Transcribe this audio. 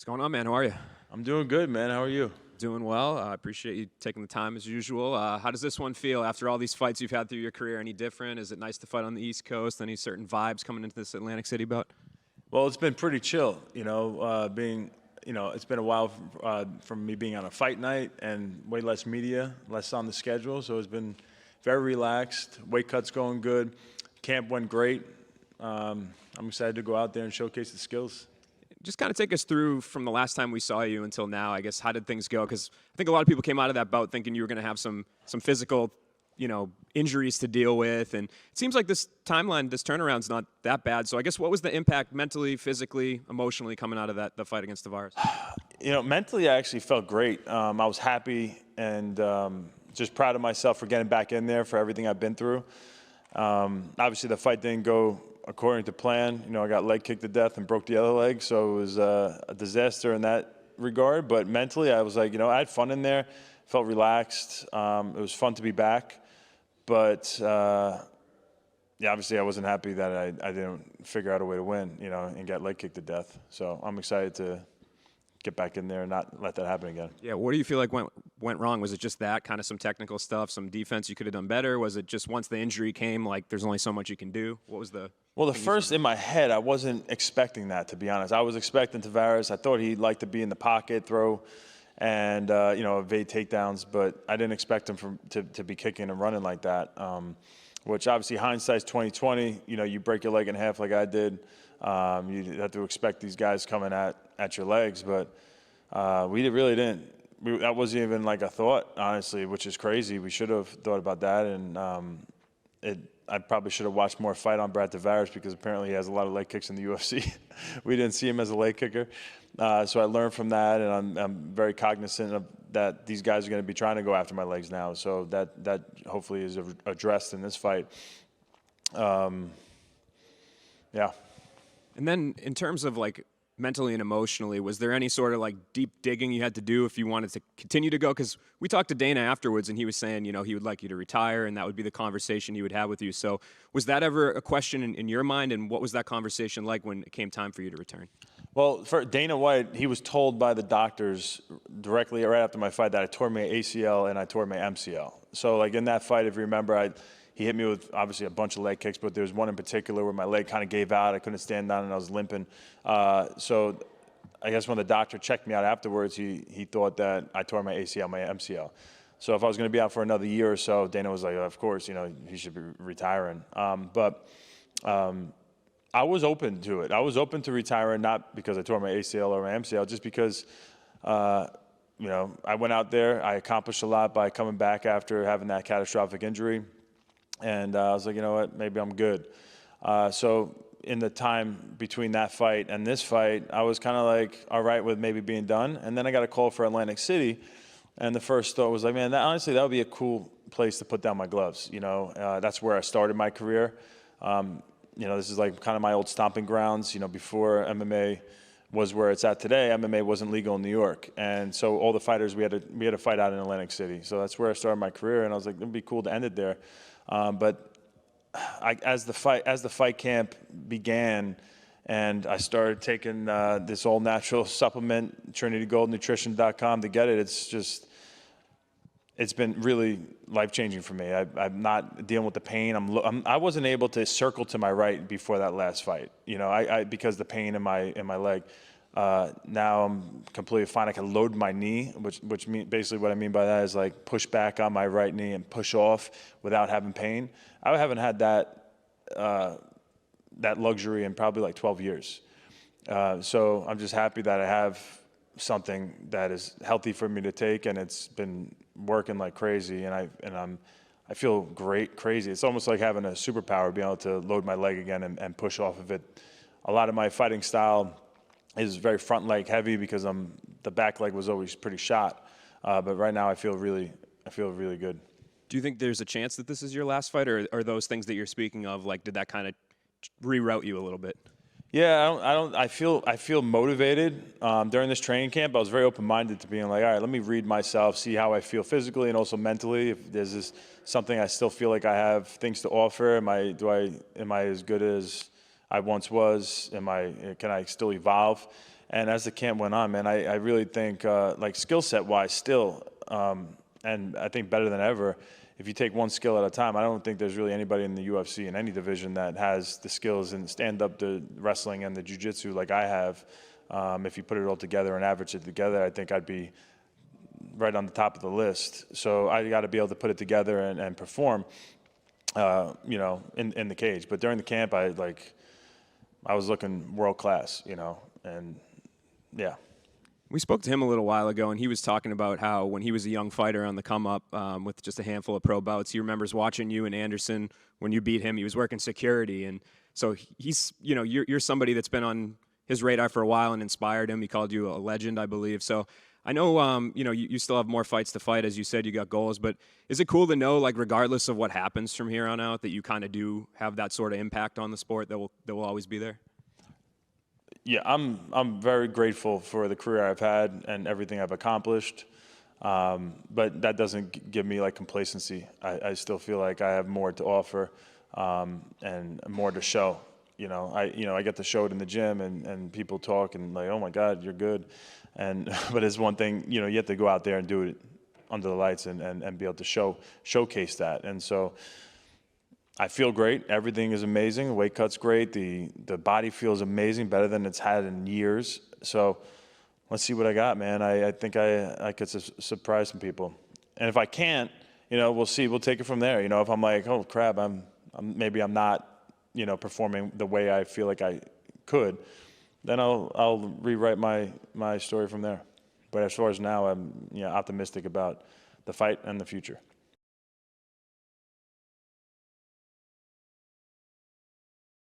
What's going on, man? How are you? I'm doing good, man. How are you? Doing well. I appreciate you taking the time as usual. How does this one feel after all these fights you've had through your career? Any different? Is it nice to fight on the East Coast? Any certain vibes coming into this Atlantic City bout? Well, it's been pretty chill, it's been a while from me being on a fight night and way less media, less on the schedule. So it's been very relaxed. Weight cut's going good. Camp went great. I'm excited to go out there and showcase the skills. Just kind of take us through from the last time we saw you until now. I guess how did things go? Because I think a lot of people came out of that bout thinking you were going to have some physical, injuries to deal with, and it seems like this timeline, this turnaround's not that bad. So I guess what was the impact mentally, physically, emotionally coming out of the fight against Tavares? Mentally, I actually felt great. I was happy and just proud of myself for getting back in there for everything I've been through. Obviously, the fight didn't go according to plan. I got leg kicked to death and broke the other leg, so it was a disaster in that regard. But mentally, I was like, I had fun in there, felt relaxed. It was fun to be back. But, obviously I wasn't happy that I didn't figure out a way to win, and get leg kicked to death. So I'm excited to get back in there and not let that happen again. Yeah, what do you feel like went wrong? Was it just that, kind of some technical stuff, some defense you could have done better? Was it just once the injury came, like there's only so much you can do? What was the... Well, the first in my head, I wasn't expecting that, to be honest. I was expecting Tavares. I thought he'd like to be in the pocket, throw, and evade takedowns, but I didn't expect him to be kicking and running like that. Which obviously hindsight's 2020. You break your leg in half like I did. You have to expect these guys coming at your legs, but we really didn't. That wasn't even like a thought, honestly, which is crazy. We should have thought about that, and I probably should have watched more fight on Brad Tavares because apparently he has a lot of leg kicks in the UFC. We didn't see him as a leg kicker. So I learned from that, and I'm very cognizant of that these guys are going to be trying to go after my legs now. So that hopefully is addressed in this fight. Yeah. And then in terms of like mentally and emotionally, was there any sort of like deep digging you had to do if you wanted to continue to go? Because we talked to Dana afterwards, and he was saying, he would like you to retire, and that would be the conversation he would have with you. So was that ever a question in your mind, and what was that conversation like when it came time for you to return? Well, for Dana White, he was told by the doctors directly right after my fight that I tore my ACL and I tore my MCL. So like in that fight, if you remember, he hit me with obviously a bunch of leg kicks, but there was one in particular where my leg kind of gave out. I couldn't stand down and I was limping. So I guess when the doctor checked me out afterwards, he thought that I tore my ACL, my MCL. So if I was going to be out for another year or so, Dana was like, of course, he should be retiring. I was open to it. I was open to retiring, not because I tore my ACL or my MCL, just because, I went out there. I accomplished a lot by coming back after having that catastrophic injury. And I was like, you know what, maybe I'm good. So in the time between that fight and this fight, I was kind of like, all right with maybe being done. And then I got a call for Atlantic City. And the first thought was like, man, honestly, that would be a cool place to put down my gloves. That's where I started my career. This is like kind of my old stomping grounds. Before MMA was where it's at today, MMA wasn't legal in New York. And so all the fighters, we had to fight out in Atlantic City. So that's where I started my career. And I was like, it'd be cool to end it there. But as the fight camp began, and I started taking this all natural supplement, TrinityGoldNutrition.com, to get it, it's been really life-changing for me. I'm not dealing with the pain. I wasn't able to circle to my right before that last fight, because the pain in my leg. Now I'm completely fine. I can load my knee, which basically what I mean by that is like push back on my right knee and push off without having pain. I haven't had that luxury in probably like 12 years. So I'm just happy that I have something that is healthy for me to take, and it's been working like crazy, and I feel great, crazy. It's almost like having a superpower, being able to load my leg again and push off of it. A lot of my fighting style is very front leg heavy because the back leg was always pretty shot. But right now I feel really good. Do you think there's a chance that this is your last fight, or are those things that you're speaking of, like, did that kind of reroute you a little bit? Yeah, I feel motivated. During this training camp, I was very open-minded to being like, all right, let me read myself, see how I feel physically and also mentally. If there's something I still feel like I have things to offer, am I as good as I once was? Can I still evolve? And as the camp went on, man, I really think, like skill set wise still, and I think better than ever, if you take one skill at a time, I don't think there's really anybody in the UFC in any division that has the skills in stand-up, the wrestling, and the jiu-jitsu like I have. If you put it all together and average it together, I think I'd be right on the top of the list. So I got to be able to put it together and perform, you know, in the cage. But during the camp, I was looking world class, you know, and yeah. We spoke to him a little while ago, and he was talking about how when he was a young fighter on the come up with just a handful of pro bouts, he remembers watching you and Anderson when you beat him. He was working security, and so he's, you know, you're somebody that's been on his radar for a while and inspired him. He called you a legend, I believe. So I know, you know, you still have more fights to fight, as you said, you got goals, but is it cool to know, like, regardless of what happens from here on out, that you kind of do have that sort of impact on the sport that will always be there? Yeah, I'm very grateful for the career I've had and everything I've accomplished, but that doesn't give me like complacency. I still feel like I have more to offer and more to show. You know, I get to show it in the gym and people talk and like, oh my God, you're good, but it's one thing, you know, you have to go out there and do it under the lights and be able to showcase that. And so I feel great. Everything is amazing. The weight cut's great. The body feels amazing, better than it's had in years. So let's see what I got, man. I think I could surprise some people. And if I can't, you know, we'll see. We'll take it from there. You know, if I'm like, oh crap, maybe I'm not, you know, performing the way I feel like I could, then I'll rewrite my story from there. But as far as now, I'm, you know, optimistic about the fight and the future.